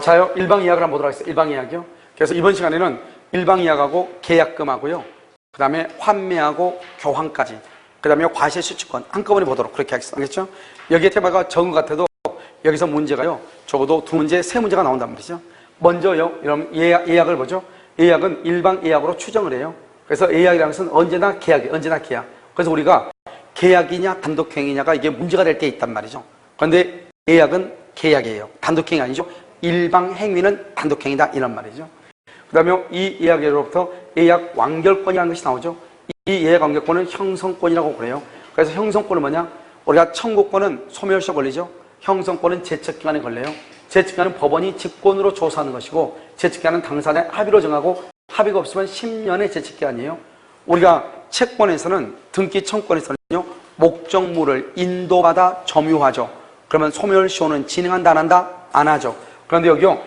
자요, 일방이약을 한번 보도록 하겠습니다. 일방이약이요. 그래서 이번 시간에는 일방이약하고 계약금하고요. 그 다음에 환매하고 교환까지. 그 다음에 과세수취권 한꺼번에 보도록 그렇게 하겠습니다. 알겠죠? 여기에 테마가 적은 것 같아도 여기서 문제가요. 적어도 2문제, 3문제가 나온단 말이죠. 먼저요, 여러분 예약을 보죠. 예약은 일방예약으로 추정을 해요. 그래서 예약이라는 것은 언제나 계약이에요. 언제나 계약. 그래서 우리가 계약이냐 단독행위냐가 이게 문제가 될 때 있단 말이죠. 그런데 예약은 계약이에요. 단독행위 아니죠. 일방행위는 단독행위다 이런 말이죠. 그 다음에 이 예약으로부터 예약 완결권이라는 것이 나오죠. 이 예약 완결권은 형성권이라고 그래요. 그래서 형성권은 뭐냐? 우리가 청구권은 소멸시효 걸리죠. 형성권은 제척기간에 걸려요. 제척기간은 법원이 직권으로 조사하는 것이고, 제척기간은 당사자의 합의로 정하고, 합의가 없으면 10년의 제척기간이에요. 우리가 채권에서는, 등기 청구권에서는요, 목적물을 인도받아 점유하죠. 그러면 소멸시효는 진행한다 안 한다? 안 하죠. 그런데 여기요,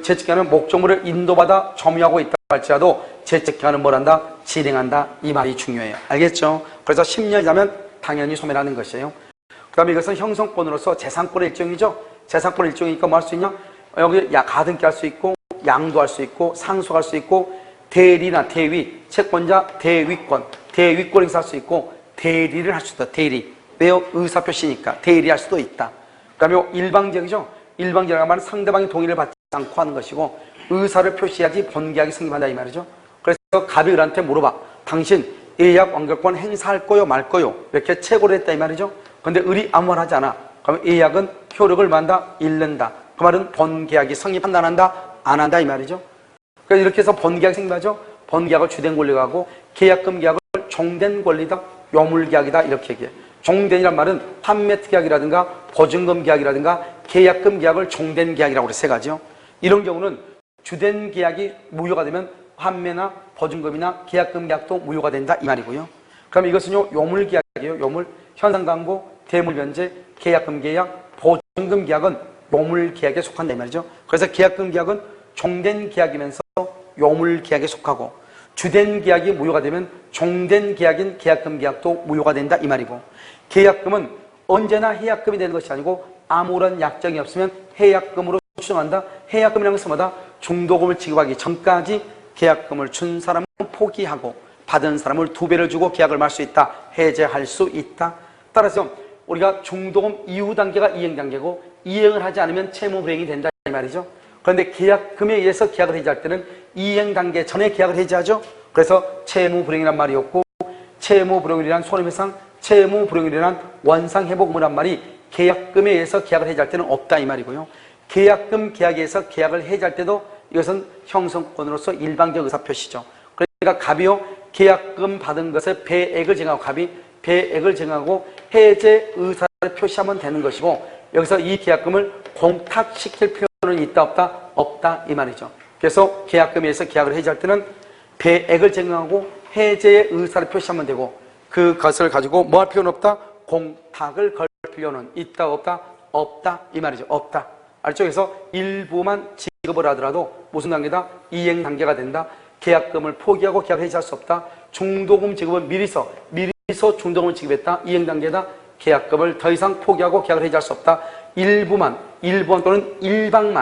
제척기간은 목적물을 인도받아 점유하고 있다 할지라도 제척기간은 뭘 한다? 진행한다. 이 말이 중요해요. 알겠죠? 그래서 10년이라면 당연히 소멸하는 것이에요. 그 다음에 이것은 형성권으로서 재산권의 일종이죠. 재산권의 일종이니까 뭐 할 수 있냐? 여기 가등기 할 수 있고, 양도할 수 있고, 상속할 수 있고, 대리나 대위, 채권자 대위권, 대위권 행사할 수 있고, 대리를 할 수 있다. 대리. 왜요? 의사표시니까 대리할 수도 있다. 그 다음에 일방적이죠. 일방적이라는 말은 상대방의 동의를 받지 않고 하는 것이고, 의사를 표시해야지 본계약이 성립한다 이 말이죠. 그래서 갑이 을한테 물어봐. 당신 예약 완결권 행사할 거요 말 거요? 이렇게 채고를 했다 이 말이죠. 근데 을이 아무 말 하지 않아. 그러면 예약은 효력을 만다, 잃는다. 그 말은 본계약이 성립한다 안 한다? 안 한다 이 말이죠. 그래서 이렇게 해서 본계약이 성립하죠. 본계약을 주된 권리가 하고, 계약금 계약을 종된 권리다, 요물계약이다 이렇게 얘기해. 종된이란 말은 판매특약이라든가 보증금 계약이라든가 계약금 계약을 종된 계약이라고 그래. 세 가지요. 이런 경우는 주된 계약이 무효가 되면 판매나 보증금이나 계약금 계약도 무효가 된다 이 말이고요. 그럼 이것은요, 요물 계약이에요. 요물. 현상 광고, 대물 변제, 계약금 계약, 보증금 계약은 요물 계약에 속한다 이 말이죠. 그래서 계약금 계약은 종된 계약이면서 요물 계약에 속하고, 주된 계약이 무효가 되면 종된 계약인 계약금 계약도 무효가 된다 이 말이고, 계약금은 언제나 해약금이 되는 것이 아니고 아무런 약정이 없으면 해약금으로 추정한다. 해약금이라는 것은 뭐다? 중도금을 지급하기 전까지 계약금을 준 사람은 포기하고 받은 사람을 2배를 주고 계약을 말 수 있다. 해제할 수 있다. 따라서 우리가 중도금 이후 단계가 이행 단계고, 이행을 하지 않으면 채무 불이행이 된다 이 말이죠. 그런데 계약금에 의해서 계약을 해지할 때는 이행 단계 전에 계약을 해지하죠. 그래서 채무 불이행이란 말이 없고, 채무 불이행이란 손해배상, 채무 불이행이란 원상회복물란 말이 계약금에 의해서 계약을 해지할 때는 없다 이 말이고요. 계약금 계약에 의해서 계약을 해지할 때도 이것은 형성권으로서 일방적 의사표시죠. 그러니까 갑이요, 계약금 받은 것에 배액을 정하고, 갑이 배액을 정하고 해제 의사를 표시하면 되는 것이고, 여기서 이 계약금을 공탁시킬 필요는 있다 없다? 없다 이 말이죠. 그래서 계약금에 의해서 계약을 해지할 때는 배액을 정하고 해제의 의사를 표시하면 되고, 그것을 가지고 뭐 할 필요는 없다? 공탁을 걸 필요는 있다 없다? 없다 이 말이죠. 없다. 알죠? 그래서 일부만 지급을 하더라도 무슨 단계다? 이행 단계가 된다. 계약금을 포기하고 계약을 해지할 수 없다. 중도금 지급은 미리서 중도금을 지급했다. 이행 단계다. 계약금을 더 이상 포기하고 계약을 해지할 수 없다. 일부만 또는 일방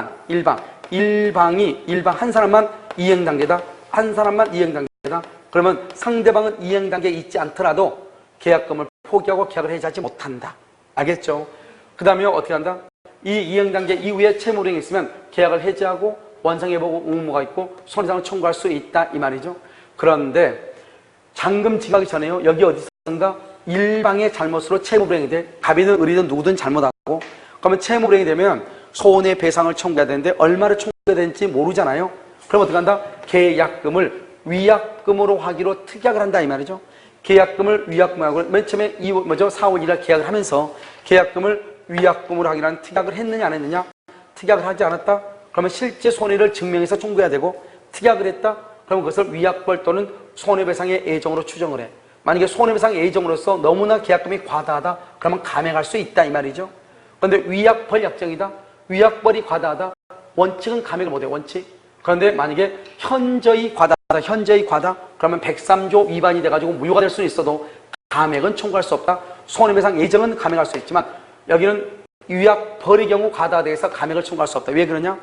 한 사람만 이행 단계다. 한 사람만 이행 단계다. 그러면 상대방은 이행 단계에 있지 않더라도 계약금을 포기하고 계약을 해지하지 못한다. 알겠죠? 그 다음에 어떻게 한다? 이 이행 단계 이후에 채무불이행이 있으면 계약을 해지하고 원상회복 의무가 있고 손해상을 청구할 수 있다 이 말이죠. 그런데 잔금 지급하기 전에요, 여기 어디선가 일방의 잘못으로 채무불이행이 돼. 갑이든 을이든 누구든 잘못하고, 그러면 채무불이행이 되면 손해배상을 청구해야 되는데 얼마를 청구해야 되는지 모르잖아요. 그럼 어떻게 한다? 계약금을 위약금으로 하기로 특약을 한다 이 말이죠. 계약금을 위약금하고 맨 처음에 4월 1일 계약을 하면서 계약금을 위약금으로 하기라는 특약을 했느냐 안 했느냐? 특약을 하지 않았다? 그러면 실제 손해를 증명해서 청구해야 되고, 특약을 했다? 그러면 그것을 위약벌 또는 손해배상의 예정으로 추정을 해. 만약에 손해배상의 예정으로서 너무나 계약금이 과다하다? 그러면 감액할 수 있다 이 말이죠. 그런데 위약벌 약정이다? 위약벌이 과다하다? 원칙은 감액을 못해. 원칙. 그런데 만약에 현저히 과다, 그러면 103조 위반이 돼가지고 무효가 될 수는 있어도 감액은 청구할 수 없다. 손해배상 예정은 감액할 수 있지만 여기는 위약벌의 경우 과다돼서 감액을 청구할 수 없다. 왜 그러냐?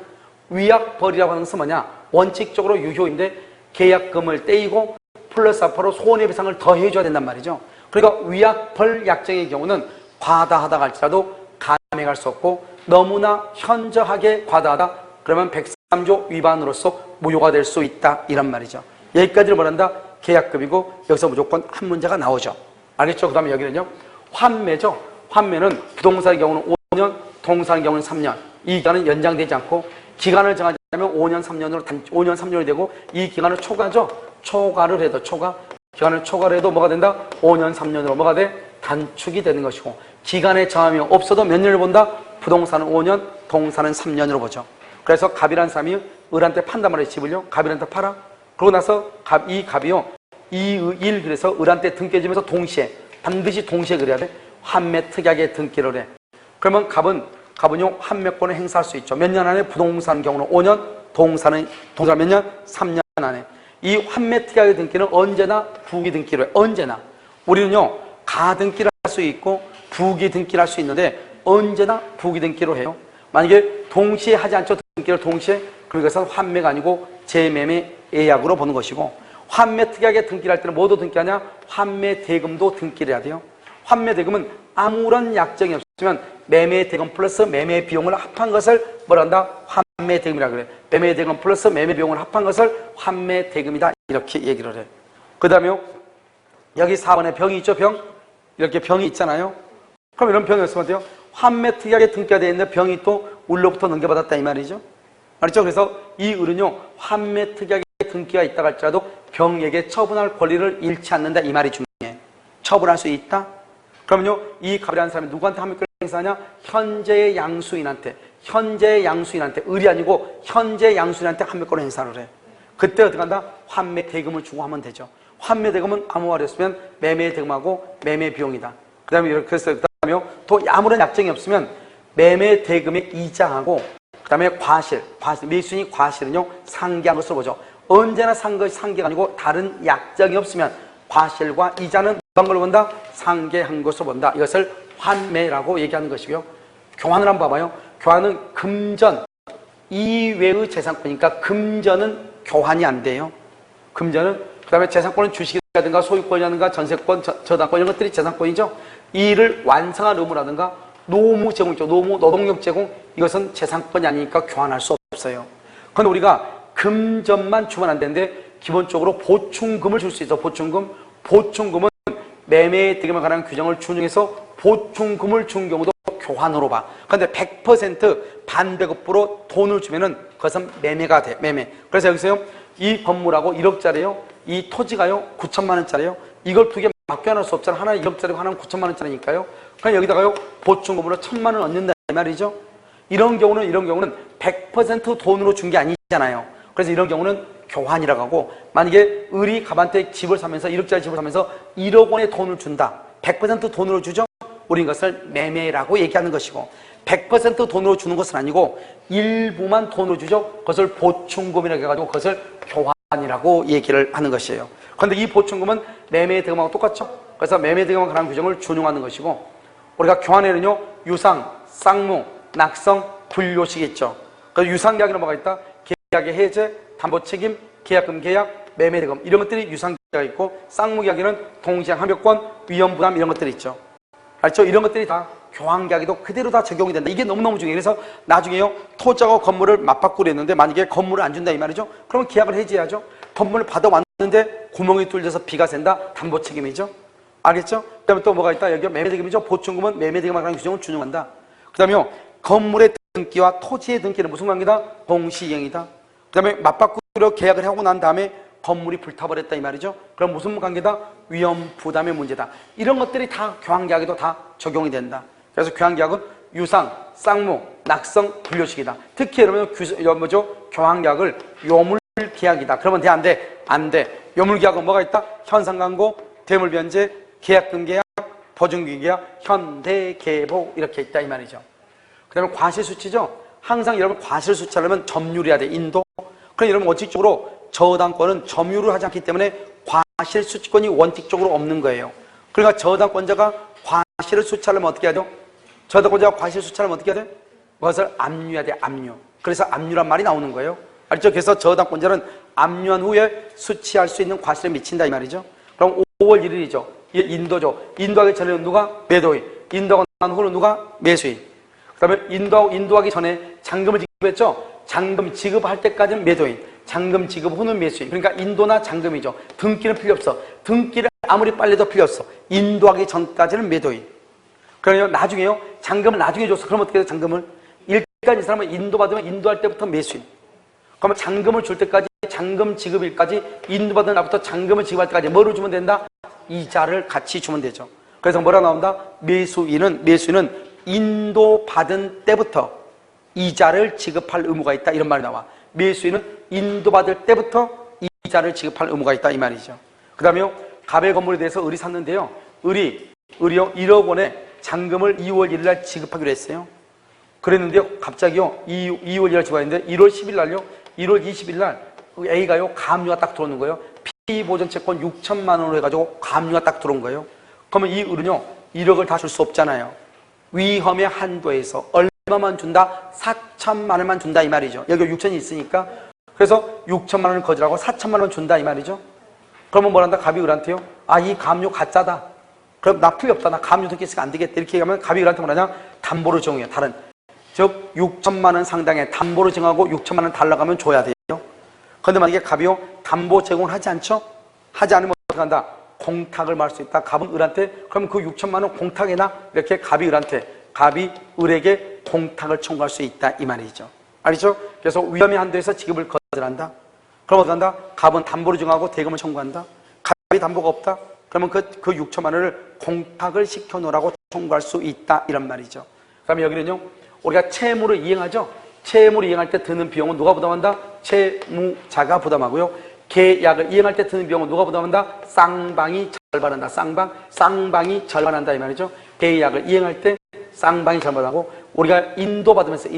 위약벌이라고 하는 것은 뭐냐? 원칙적으로 유효인데 계약금을 떼이고 플러스 알파로 손해배상을 더 해줘야 된단 말이죠. 그러니까 위약벌 약정의 경우는 과다하다 할지라도 감액할 수 없고 너무나 현저하게 과다하다 그러면 103조 위반으로서 무효가 될 수 있다 이란 말이죠. 여기까지를 말한다. 계약금이고 여기서 무조건 한 문제가 나오죠. 알겠죠? 그 다음에 여기는요. 환매죠. 환매는 부동산의 경우는 5년, 동산의 경우는 3년. 이 기간은 연장되지 않고 기간을 정하지 않으면 5년, 3년으로 5년, 3년이 되고 이 기간을 초과죠. 초과를 해도 기간을 초과를 해도 뭐가 된다? 5년, 3년으로 뭐가 돼? 단축이 되는 것이고 기간의 정함이 없어도 몇 년을 본다? 부동산은 5년, 동산은 3년으로 보죠. 그래서 갑이라는 사람이 을한테 판단 말이에요. 집을요. 갑이한테 팔아. 그러고 나서 이 갑이요. 이일 그래서 을한테 등기해주면서 동시에 반드시 동시에 그래야 돼. 환매 특약에 등기를 해. 그러면 갑은요 환매권을 행사할 수 있죠. 몇 년 안에? 부동산 경우는 5년, 동산은 몇 년? 3년 안에. 이 환매 특약의 등기는 언제나 부기 등기로 해. 언제나. 우리는요 가등기를 할 수 있고 부기 등기를 할 수 있는데 언제나 부기 등기로 해요. 만약에 동시에 하지 않죠. 등기를 동시에. 그럼 이것은 환매가 아니고 재매매 예약으로 보는 것이고 환매 특약에 등기를 할 때는 뭐도 등기하냐? 환매 대금도 등기를 해야 돼요. 환매 대금은 아무런 약정이 없으면 매매 대금 플러스 매매 비용을 합한 것을 뭐라 한다? 환매 대금이라 그래. 매매 대금 플러스 매매 비용을 합한 것을 환매 대금이다. 이렇게 얘기를 해. 그 다음에 여기 4번에 병이 있죠. 병. 이렇게 병이 있잖아요. 그럼 이런 병이 없으면 어때요? 환매 특약에 등기가 되어 있는 병이 또 울로부터 넘겨받았다 이 말이죠. 알았죠? 그래서 이 을은요 환매 특약에 등기가 있다 할지라도 병에게 처분할 권리를 잃지 않는다 이 말이 중요해. 처분할 수 있다. 그러면요 이 갑이라는 사람이 누구한테 환매권을 행사하냐? 현재의 양수인한테. 현재의 양수인한테. 을이 아니고 현재 양수인한테 환매권을 행사를 해. 그때 어떻게 한다? 환매 대금을 주고 하면 되죠. 환매 대금은 아무 말이 없으면 매매 대금하고 매매 비용이다. 그 다음에 그래서 또 아무런 약정이 없으면 매매 대금의 이자하고 그 다음에 과실, 매수인이 과실은요 상계한 것으로 보죠. 언제나 상계가 아니고 다른 약정이 없으면 과실과 이자는 어떤 걸로 본다? 상계한 것으로 본다. 이것을 환매라고 얘기하는 것이고요. 교환을 한번 봐봐요. 교환은 금전 이외의 재산권이니까 금전은 교환이 안 돼요. 금전은 그 다음에 재산권은 주식이라든가 소유권이라든가 전세권, 저당권 이런 것들이 재산권이죠. 이를 완성한 의무라든가 노무 제공 있죠. 노무, 노동력 제공 이것은 재산권이 아니니까 교환할 수 없어요. 그런데 우리가 금전만 주면 안 되는데 기본적으로 보충금을 줄 수 있어. 보충금은 매매 대금에 관한 규정을 준용해서 보충금을 준 경우도 교환으로 봐. 그런데 100% 반배급부로 돈을 주면은 그것은 매매가 돼. 매매. 그래서 여기서요 이 건물하고 1억짜리요. 이 토지가요 9천만 원짜리요. 이걸 두 개 맡겨놓을 수 없잖아. 하나는 1억짜리고 하나는 9천만 원짜리니까요. 그냥 여기다가요 보충금으로 1,000만 원 얻는다 이 말이죠. 이런 경우는 100% 돈으로 준 게 아니잖아요. 그래서 이런 경우는 교환이라고 하고 만약에 을이 갑한테 집을 사면서 1억짜리 집을 사면서 1억 원의 돈을 준다. 100% 돈으로 주죠. 우린 것을 매매라고 얘기하는 것이고 100% 돈으로 주는 것은 아니고 일부만 돈으로 주죠. 그것을 보충금이라고 해가지고 그것을 교환이라고 얘기를 하는 것이에요. 그런데 이 보충금은 매매 대금하고 똑같죠. 그래서 매매 대금과 관한 규정을 준용하는 것이고 우리가 교환에는요 유상, 쌍무, 낙성, 분료식이 있죠. 그래서 유상계약에는 뭐가 있다? 계약의 해제, 담보책임, 계약금 계약, 매매 대금 이런 것들이 유상계약이 있고 쌍무계약에는 동시행 합의권, 위험부담 이런 것들이 있죠. 알죠? 이런 것들이 다 교환계약에도 그대로 다 적용이 된다. 이게 너무너무 중요해요. 그래서 나중에요 토지하고 건물을 맞바꾸려 했는데 만약에 건물을 안 준다 이 말이죠. 그러면 계약을 해지해야죠. 건물을 받아왔는데 구멍이 뚫려서 비가 샌다. 담보 책임이죠. 알겠죠? 그 다음에 또 뭐가 있다? 여기 매매대금이죠. 보충금은 매매대금에 관한 규정을 준용한다. 그 다음에 건물의 등기와 토지의 등기는 무슨 관계다? 동시이행이다. 그 다음에 맞바꾸려 계약을 하고 난 다음에 건물이 불타버렸다 이 말이죠. 그럼 무슨 관계다? 위험 부담의 문제다. 이런 것들이 다 교환계약에도 다 적용이 된다. 그래서 교환계약은 유상, 쌍무, 낙성, 분료식이다. 특히 여러분 교환계약을 요물계약이다. 그러면 돼? 안 돼? 안 돼. 요물계약은 뭐가 있다? 현상광고, 대물변제, 계약금계약, 보증기계약, 현대계복 이렇게 있다 이 말이죠. 그 다음에 과실수치죠. 항상 여러분 과실수치하려면 점유를 해야 돼. 인도. 그럼 여러분 원칙적으로 저당권은 점유를 하지 않기 때문에 과실수치권이 원칙적으로 없는 거예요. 그러니까 저당권자가 과실을 수치하려면 어떻게 해야 돼요? 저당권자가 과실수치하려면 어떻게 해야 돼? 그것을 압류해야 돼. 압류. 그래서 압류란 말이 나오는 거예요. 알죠? 그래서 저당권자는 압류한 후에 수취할 수 있는 과실을 미친다 이 말이죠. 그럼 5월 1일이죠. 인도죠. 인도하기 전에는 누가? 매도인. 인도하고 난 후는 누가? 매수인. 그 다음에 인도하기 전에 잔금을 지급했죠. 잔금 지급할 때까지는 매도인. 잔금 지급 후는 매수인. 그러니까 인도나 잔금이죠. 등기는 필요 없어. 등기를 아무리 빨리 도 필요 없어. 인도하기 전까지는 매도인. 그러면 나중에요. 잔금을 나중에 줬어. 그럼 어떻게 해요? 잔금을? 일단 이 사람은 인도받으면 인도할 때부터 매수인. 그러면 잔금을 줄 때까지 잔금 지급일까지 인도받은 날부터 잔금을 지급할 때까지 뭐를 주면 된다? 이자를 같이 주면 되죠. 그래서 뭐라 나온다? 매수인은 인도받은 때부터 이자를 지급할 의무가 있다 이런 말이 나와. 매수인은 인도받을 때부터 이자를 지급할 의무가 있다 이 말이죠. 그 다음에요. 갑의 건물에 대해서 을이 샀는데요. 을이요 1억 원에 잔금을 2월 1일 날 지급하기로 했어요. 그랬는데요. 갑자기요. 2월 1일 날 지급했는데 1월 10일 날요. 1월 20일 날 A가요. 가압류가 딱 들어오는 거예요. 피보전채권 6천만 원으로 해가지고 가압류가 딱 들어온 거예요. 그러면 이 을은요. 1억을 다 줄 수 없잖아요. 위험의 한도에서 얼마만 준다? 4천만 원만 준다 이 말이죠. 여기 6천이 있으니까. 그래서 6천만 원을 거절하고 4천만 원 준다 이 말이죠. 그러면 뭐란다? 갑이 을한테요. 아, 이 가압류 가짜다. 그럼 나 필요 없다. 나 가압류 등기했으니까 안 되겠다. 이렇게 얘기하면 갑이 을한테 뭐라냐? 담보를 정해요. 다른. 즉 6천만 원 상당의 담보를 정하고 6천만 원 달라고 하면 줘야 돼요. 그런데 만약에 갑이요. 담보 제공을 하지 않죠? 하지 않으면 어떻게 한다? 공탁을 말할 수 있다. 갑은 을한테 그럼 그 6천만 원 공탁해나? 이렇게 갑이 을한테 갑이 을에게 공탁을 청구할 수 있다 이 말이죠. 알죠? 그래서 위험의 한도에서 지급을 거절한다. 그럼 어떻게 한다? 갑은 담보를 정하고 대금을 청구한다. 갑이 담보가 없다. 그러면 그 6천만 원을 공탁을 시켜놓으라고 청구할 수 있다 이런 말이죠. 그다음에 여기는요. 우리가 채무를 이행하죠. 채무를 이행할 때 드는 비용은 누가 부담한다? 채무자가 부담하고요. 계약을 이행할 때 드는 비용은 누가 부담한다? 쌍방이 절반한다. 쌍방이 절반한다 이 말이죠. 계약을 이행할 때 쌍방이 절반하고 우리가 인도받으면서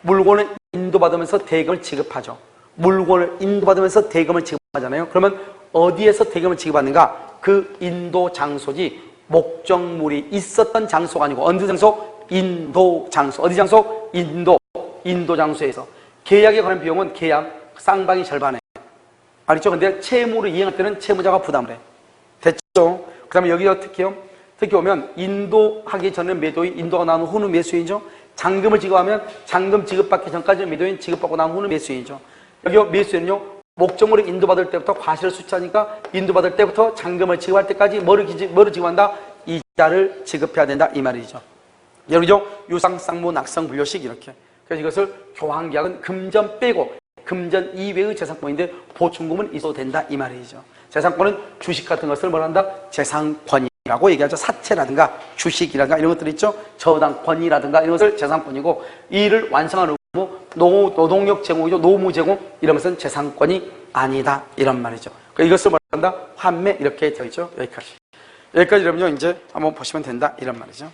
물건을 인도받으면서 대금을 지급하죠. 물건을 인도받으면서 대금을 지급하잖아요. 그러면 어디에서 대금을 지급하는가? 그 인도 장소지 목적물이 있었던 장소가 아니고 어느 장소? 인도 장소. 어디 장소? 인도 장소에서. 계약에 관한 비용은 계약 쌍방이 절반해. 알겠죠? 근데 채무를 이행할 때는 채무자가 부담을 해. 됐죠? 그 다음에 여기 어떻게 해요? 특히 오면 인도하기 전에 매도인, 인도가 나온 후는 매수인이죠. 잔금을 지급하면 잔금 지급받기 전까지 매도인, 지급받고 나온 후는 매수인이죠. 여기 매수인은요. 목적물을 인도받을 때부터 과실을 수취하니까 인도받을 때부터 잔금을 지급할 때까지 뭐를 지급한다? 이자를 지급해야 된다 이 말이죠. 여기죠. 유상, 쌍무, 낙성, 분료식 이렇게. 그래서 이것을 교환계약은 금전 빼고 금전 이외의 재산권인데 보충금은 있어도 된다 이 말이죠. 재산권은 주식 같은 것을 뭐란다? 재산권이라고 얘기하죠. 사채라든가 주식이라든가 이런 것들 있죠. 저당권이라든가 이런 것을 재산권이고 이를 완성하는 의무, 노동력 제공이죠. 노무 제공 이런 것은 재산권이 아니다 이런 말이죠. 이것을 뭐란다? 환매 이렇게 되어 있죠. 여기까지. 여기까지 이러면요 이제 한번 보시면 된다 이런 말이죠.